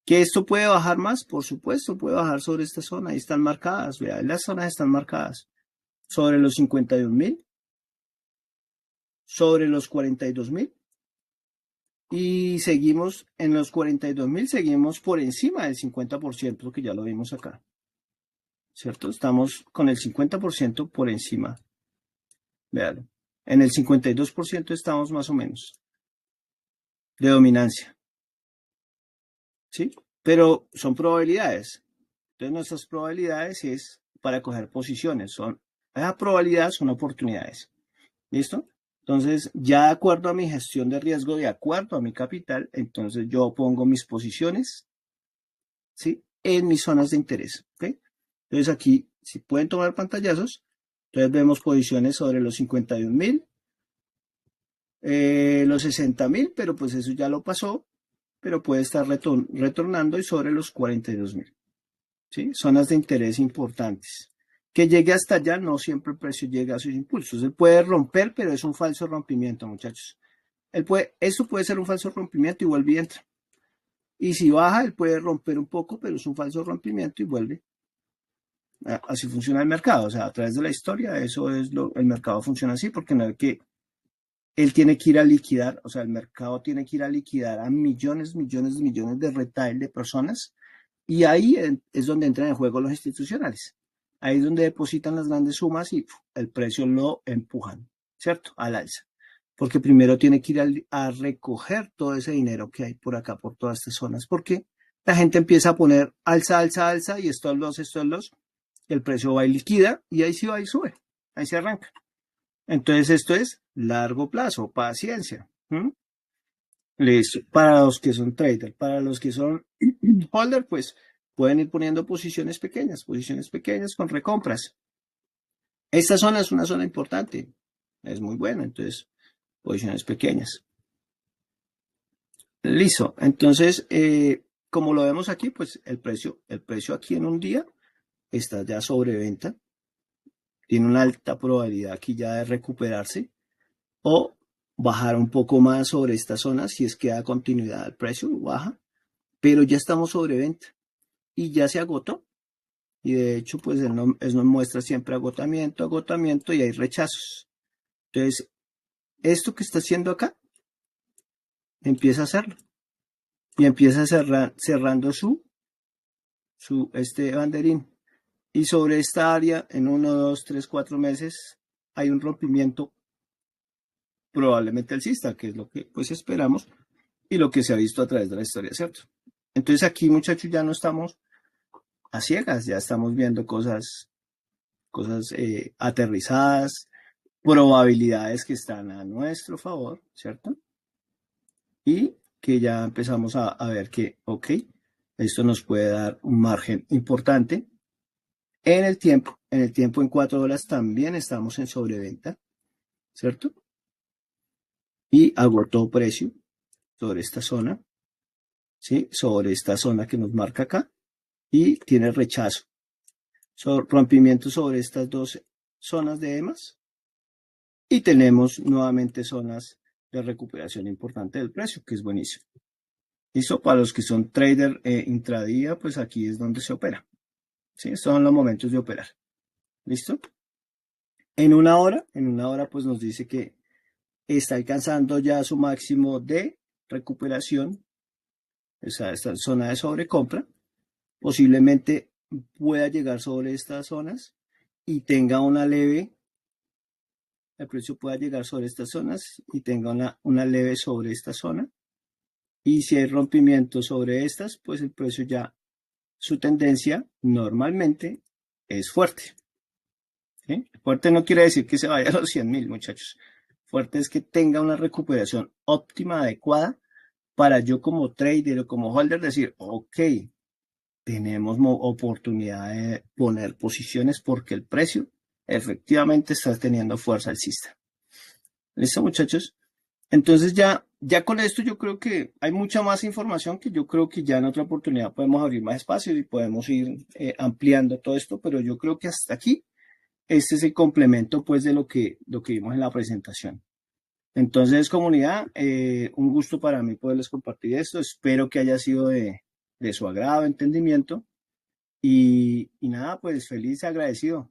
¿Que esto puede bajar más? Por supuesto, puede bajar sobre esta zona. Ahí están marcadas, vean, las zonas están marcadas. Sobre los 51.000, sobre los 42.000. Y seguimos en los 42.000, seguimos por encima del 50%, que ya lo vimos acá. ¿cierto? Estamos con el 50% por encima. Vean, en el 52% estamos más o menos de dominancia, ¿sí? Pero son probabilidades. Entonces nuestras probabilidades es para coger posiciones. Esas probabilidades son oportunidades. ¿Listo? Entonces, ya de acuerdo a mi gestión de riesgo, de acuerdo a mi capital, entonces yo pongo mis posiciones, ¿sí? En mis zonas de interés, ¿ok? Entonces aquí, si pueden tomar pantallazos, entonces vemos posiciones sobre los 51.000, los 60.000, pero pues eso ya lo pasó, pero puede estar retornando y sobre los 42.000, ¿sí? Zonas de interés importantes. Que llegue hasta allá, no siempre el precio llega a sus impulsos. Él puede romper, pero es un falso rompimiento, muchachos. Esto puede ser un falso rompimiento y vuelve y entra. Y si baja, él puede romper un poco, pero es un falso rompimiento y vuelve. Así funciona el mercado. O sea, a través de la historia, el mercado funciona así, porque no es que él tiene que ir a liquidar, o sea, el mercado tiene que ir a liquidar a millones, millones, millones de retail de personas. Y ahí es donde entran en juego los institucionales. Ahí es donde depositan las grandes sumas y el precio lo empujan, ¿cierto? Al alza. Porque primero tiene que ir a recoger todo ese dinero que hay por acá, por todas estas zonas. Porque la gente empieza a poner alza, alza, alza y estos los, el precio va y liquida y ahí sí va y sube. Ahí se arranca. Entonces esto es largo plazo, paciencia. Listo. Para los que son traders, para los que son holder, pues pueden ir poniendo posiciones pequeñas con recompras. Esta zona es una zona importante, es muy buena, entonces posiciones pequeñas. Listo. Entonces, como lo vemos aquí, pues el precio aquí en un día está ya sobre venta. Tiene una alta probabilidad aquí ya de recuperarse o bajar un poco más sobre esta zona si es que da continuidad al precio, baja, pero ya estamos sobre venta y ya se agotó. Y de hecho, pues él nos muestra siempre agotamiento, agotamiento y hay rechazos. Entonces, esto que está haciendo acá, empieza a hacerlo. Y empieza cerrando este banderín. Y sobre esta área, en 1, 2, 3, 4 meses, hay un rompimiento probablemente alcista, que es lo que pues esperamos y lo que se ha visto a través de la historia, ¿cierto? Entonces aquí, muchachos, ya no estamos a ciegas, ya estamos viendo cosas aterrizadas, probabilidades que están a nuestro favor, ¿cierto? Y que ya empezamos a ver que, ok, esto nos puede dar un margen importante. En el tiempo en 4 horas también estamos en sobreventa, ¿cierto? Y agotó precio sobre esta zona, ¿sí? Sobre esta zona que nos marca acá y tiene rechazo. Rompimiento sobre estas dos zonas de EMAs y tenemos nuevamente zonas de recuperación importante del precio, que es buenísimo. Listo, para los que son trader intradía, pues aquí es donde se opera. ¿Sí? Estos son los momentos de operar. ¿Listo? En una hora pues nos dice que está alcanzando ya su máximo de recuperación, o sea, esta zona de sobrecompra. Posiblemente pueda llegar sobre estas zonas y tenga una leve, el precio pueda llegar sobre estas zonas y tenga una leve sobre esta zona. Y si hay rompimiento sobre estas, pues el precio ya, su tendencia normalmente es fuerte. ¿Sí? Fuerte no quiere decir que se vaya a los 100.000, muchachos. Fuerte es que tenga una recuperación óptima, adecuada, para yo como trader o como holder decir, ok, tenemos oportunidad de poner posiciones porque el precio efectivamente está teniendo fuerza alcista. ¿Listo, muchachos? Entonces ya con esto yo creo que hay mucha más información que yo creo que ya en otra oportunidad podemos abrir más espacio y podemos ir ampliando todo esto, pero yo creo que hasta aquí este es el complemento pues de lo que vimos en la presentación. Entonces, comunidad, un gusto para mí poderles compartir esto. Espero que haya sido de su agrado, entendimiento. Y nada, pues feliz, agradecido.